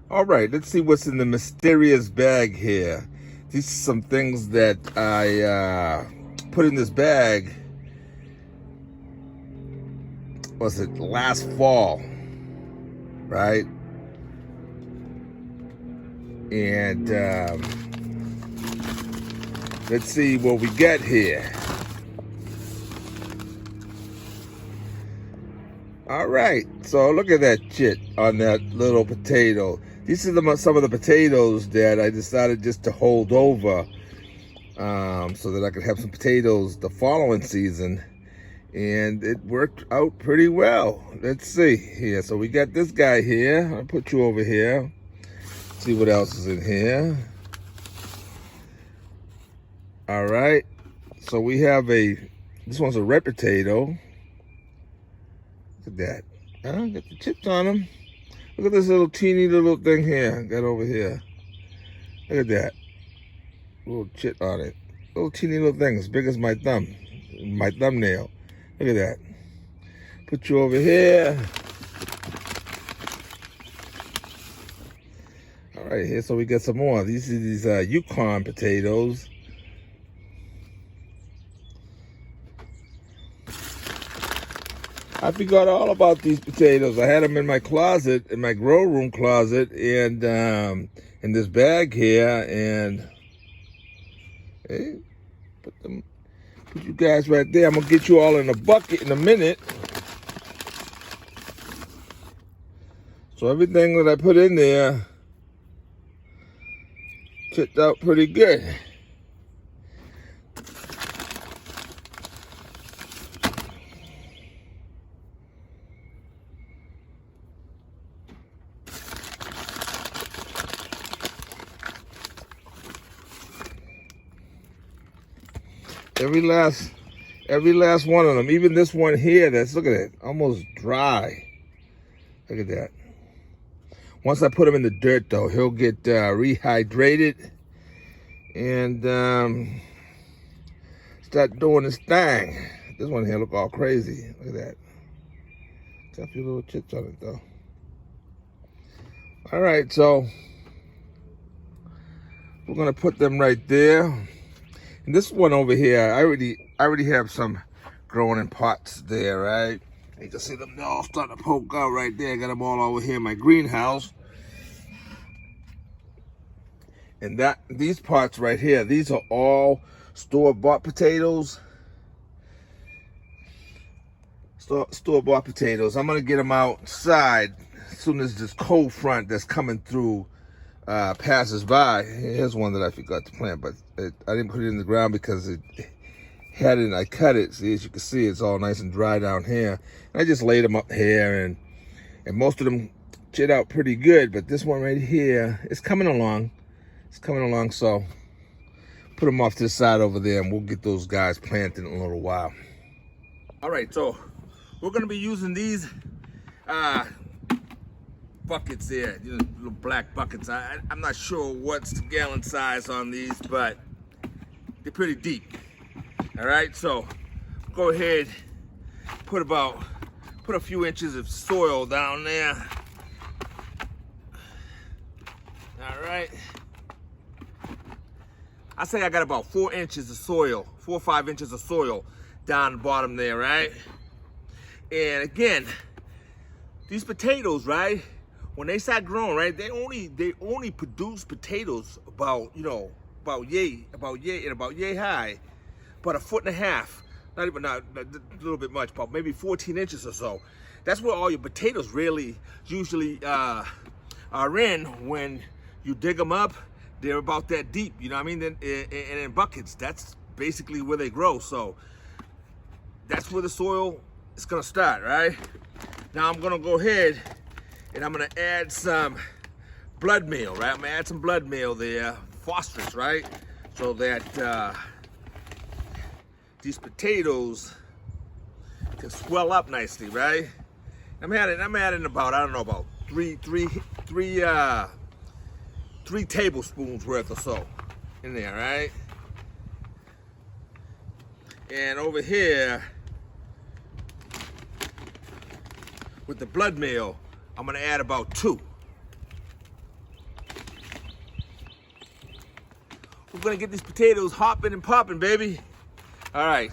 All right, let's see what's in the mysterious bag here. These are some things that I put in this bag, was it last fall, right? And let's see what we get here. All right, so look at that shit on that little potato. These are some of the potatoes that I decided just to hold over so that I could have some potatoes the following season. And it worked out pretty well. Let's see here. So we got this guy here. I'll put you over here. See what else is in here. All right, so we have this one's a red potato. Look at that. Got the chips on them. Look at this little teeny little thing here. Got over here. Look at that. Little chip on it. Little teeny little thing, as big as my thumbnail. Look at that. Put you over here. All right, here, so we got some more. These are these Yukon potatoes. I forgot all about these potatoes. I had them in my closet, in my grow room closet, and in this bag here. And hey, put you guys right there. I'm gonna get you all in a bucket in a minute. So everything that I put in there turned out pretty good. Every last one of them, even this one here, look at it, almost dry. Look at that. Once I put him in the dirt though, he'll get rehydrated and start doing his thing. This one here look all crazy. Look at that. Got a few little chips on it though. All right, so we're gonna put them right there. And this one over here, I already have some growing in pots there, right? You can see them all starting to poke out right there. I got them all over here in my greenhouse. And these pots right here, these are all store-bought potatoes. Store-bought potatoes. I'm gonna get them outside as soon as this cold front that's coming through passes by. Here's one that I forgot to plant, but I didn't put it in the ground because it had it and I cut it. See, as you can see, it's all nice and dry down here. And I just laid them up here, and most of them chit out pretty good, but this one right here, it's coming along. It's coming along, so put them off to the side over there, and we'll get those guys planted in a little while. All right, so we're gonna be using these buckets there, little black buckets. I'm not sure what's the gallon size on these, but they're pretty deep. All right, so go ahead, put a few inches of soil down there. All right. I say I got about 4 inches of soil, 4 or 5 inches of soil down the bottom there, right? And again, these potatoes, right? When they start growing, right, they only produce potatoes about yay high, about 1.5 foot. Not a little bit much, but maybe 14 inches or so. That's where all your potatoes really usually are in when you dig them up. They're about that deep, you know what I mean? And in buckets, that's basically where they grow. So that's where the soil is gonna start, right? Now I'm gonna go ahead and I'm gonna add some blood meal, right? I'm gonna add some blood meal there, phosphorus, right? So that these potatoes can swell up nicely, right? I'm adding about, I don't know, about three tablespoons worth or so in there, right? And over here with the blood meal, I'm gonna add about 2. We're gonna get these potatoes hopping and popping, baby. All right.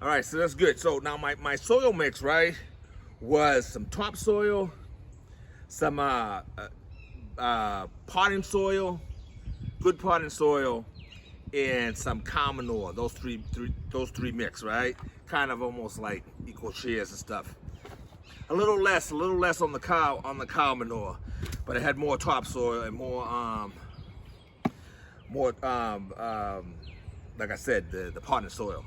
All right, so that's good. So now my soil mix, right, was some topsoil, some potting soil, good potting soil, and some cow manure. Those three mix, right? Kind of almost like equal shares and stuff. A little less on the cow manure, but it had more topsoil and more like I said, the potting soil.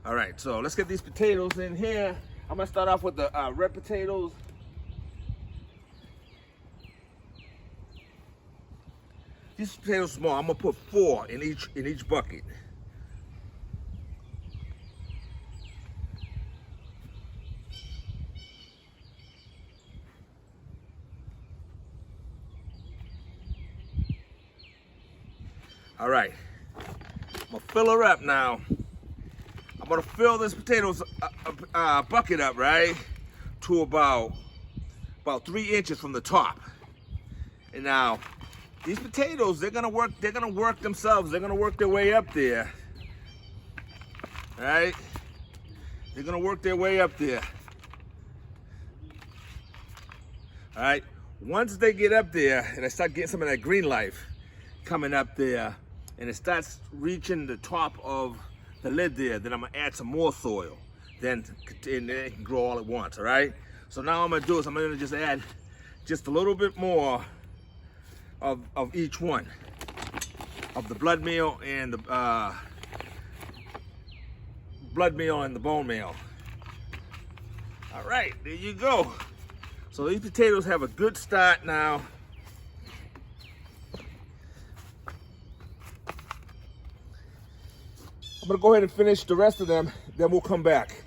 All right, so let's get these potatoes in here. I'm gonna start off with the red potatoes. These potatoes are small. I'm gonna put 4 in each bucket. All right, I'm gonna fill her up now. I'm gonna fill this potatoes bucket up, right, to about 3 inches from the top. And now, these potatoes, they're gonna work themselves. They're gonna work their way up there, right? They're gonna work their way up there. All right. Once they get up there and I start getting some of that green life coming up there, and it starts reaching the top of the lid there, then I'm gonna add some more soil. Then it can grow all at once, all right? So now what I'm gonna do is I'm gonna just add just a little bit more of each one, of the blood meal and the bone meal. All right, there you go. So these potatoes have a good start now. I'm gonna go ahead and finish the rest of them, then we'll come back.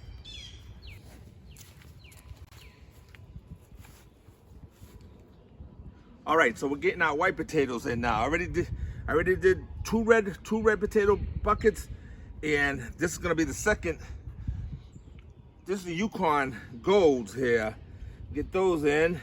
All right, so we're getting our white potatoes in now. I already did two red potato buckets, and this is gonna be the second. This is the Yukon Golds here. Get those in.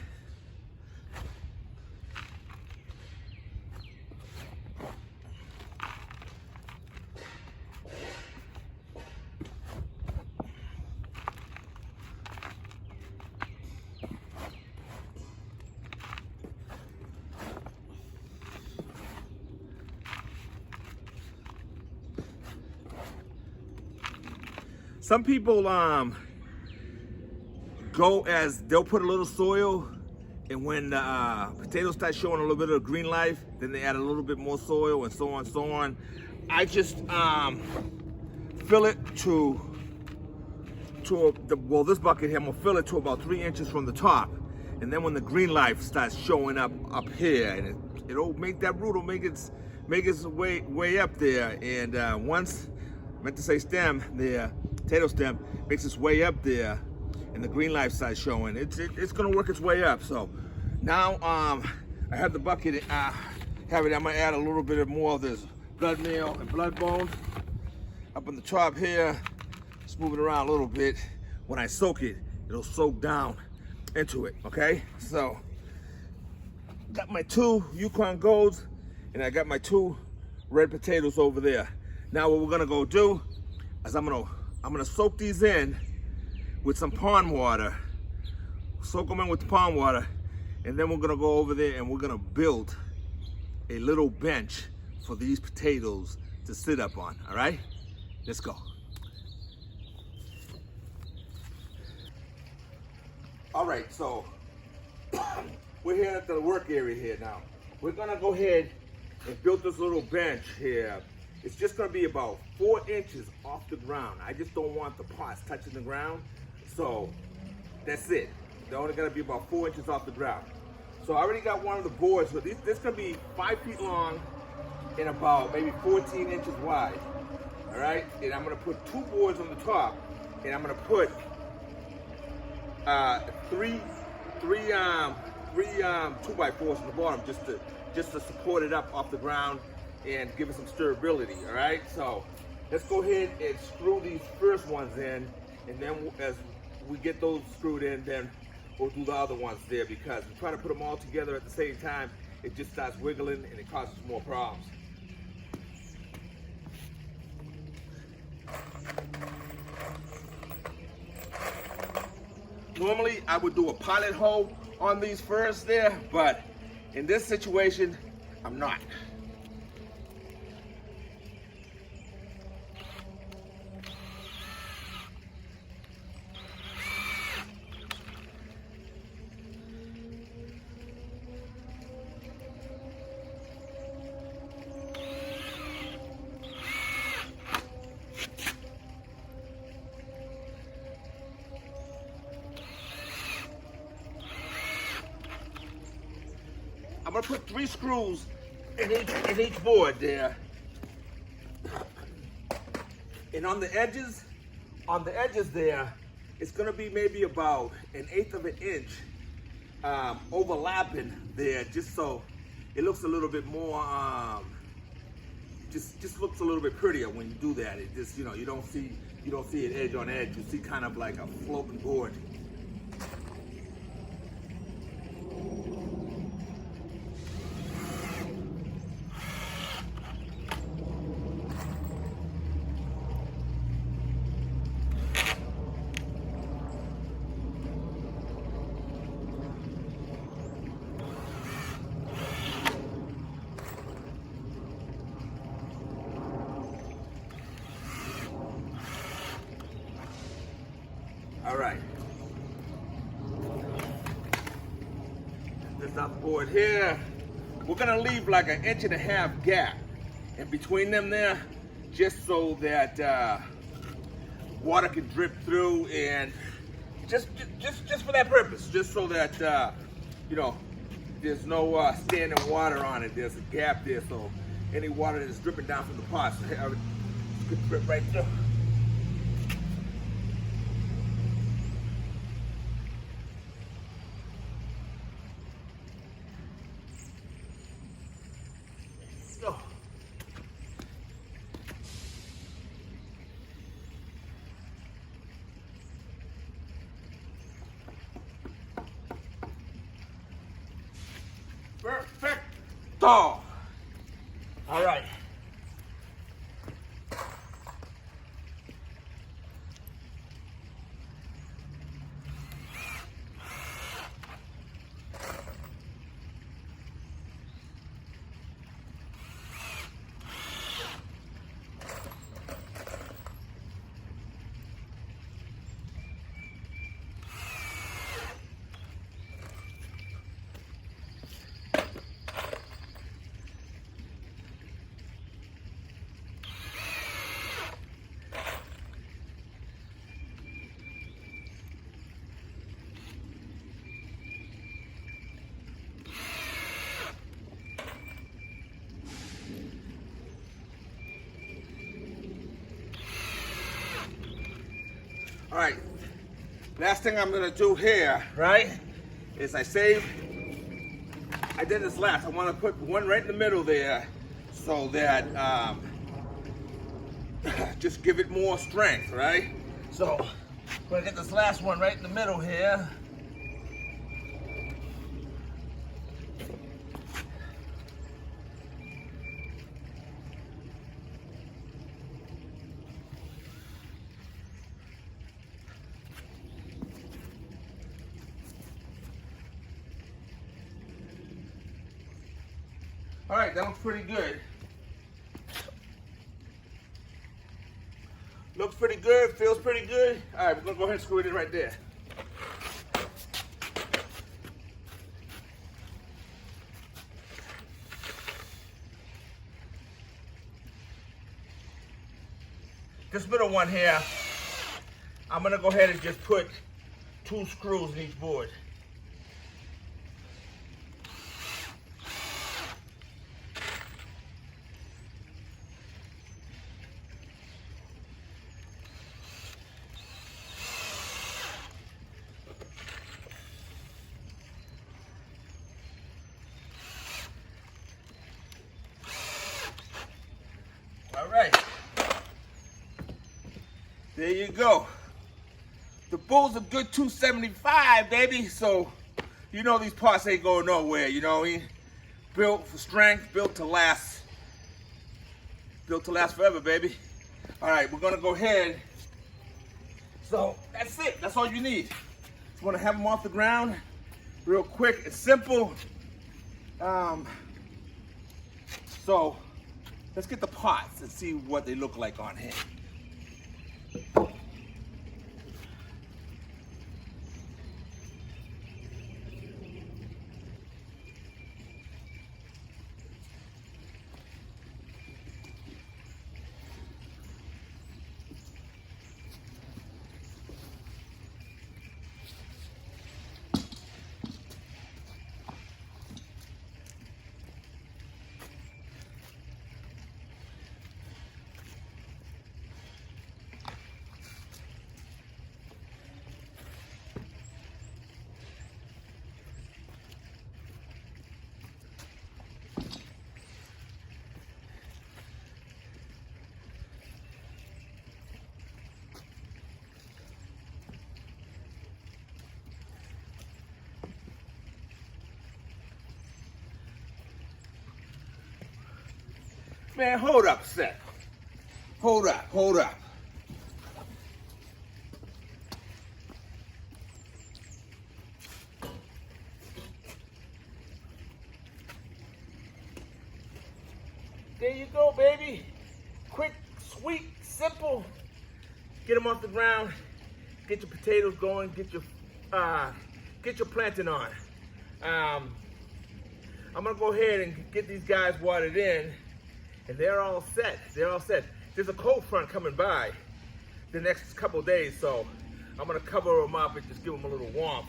Some people they'll put a little soil, and when the potatoes start showing a little bit of green life, then they add a little bit more soil, and so on and so on. I just fill it this bucket here, I'm gonna fill it to about 3 inches from the top, and then when the green life starts showing up here, and it'll make that root will make its way up there, and once I meant to say stem there. Potato stem makes its way up there, and the green life starts showing. It's gonna work its way up. So now I have the bucket. I'm gonna add a little bit more of this blood meal and blood bone up on the top here. Just move it around a little bit. When I soak it, it'll soak down into it. Okay. So got my 2 Yukon Golds, and I got my 2 red potatoes over there. Now what we're gonna go do is I'm gonna soak these in with some pond water. Soak them in with the pond water, and then we're gonna go over there and we're gonna build a little bench for these potatoes to sit up on, all right? Let's go. All right, so we're here at the work area here now. We're gonna go ahead and build this little bench here. It's just gonna be about 4 inches off the ground. I just don't want the pots touching the ground. So that's it. They're only gonna be about 4 inches off the ground. So I already got one of the boards. So this is gonna be 5 feet long and about maybe 14 inches wide. All right, and I'm gonna put 2 boards on the top, and I'm gonna put three 2x4s on the bottom just to support it up off the ground and give it some sturability. All right, so let's go ahead and screw these first ones in, and then as we get those screwed in, then or do the other ones there, because if you try to put them all together at the same time, it just starts wiggling and it causes more problems. Normally, I would do a pilot hole on these first there, but in this situation, I'm not. I'm gonna put 3 screws in each board there. And on the edges there, it's gonna be maybe about 1/8 of an inch overlapping there, just so it looks a little bit more, just looks a little bit prettier when you do that. It just, you know, you don't see it edge on edge. You see kind of like a floating board. All right. This other board here, we're gonna leave like 1.5 inch gap in between them there, just so that water can drip through, and just for that purpose, just so that you know, there's no standing water on it. There's a gap there, so any water that's dripping down from the pot, so have it could drip right through. Perfecto. All right. All right, last thing I'm gonna do here, right, is I did this last. I wanna put one right in the middle there so that, just give it more strength, right? So, I'm gonna get this last one right in the middle here. All right, that looks pretty good. Looks pretty good, feels pretty good. All right, we're gonna go ahead and screw it in right there. This middle one here, I'm gonna go ahead and just put 2 screws in each board. All right, there you go. The The bull's a good 275, baby. So, you know these parts ain't going nowhere, you know what I mean? Built for strength, built to last. Built to last forever, baby. All right, we're gonna go ahead. So, that's it. That's all you need. You wanna have them off the ground real quick and simple. So, let's get the parts and see what they look like on here. Man, hold up a sec. Hold up, hold up. There you go, baby. Quick, sweet, simple. Get them off the ground. Get your potatoes going. Get your planting on. I'm gonna go ahead and get these guys watered in. And they're all set. They're all set. There's a cold front coming by the next couple of days, so I'm gonna cover them up and just give them a little warmth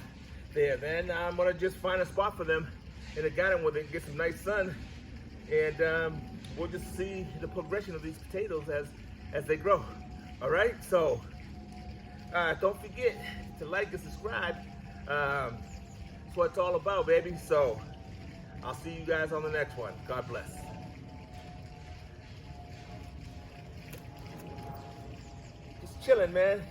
there. Then I'm gonna just find a spot for them in the garden where they can get some nice sun, and we'll just see the progression of these potatoes as they grow. All right. So don't forget to like and subscribe. That's what it's all about, baby. So I'll see you guys on the next one. God bless. Chilling, man.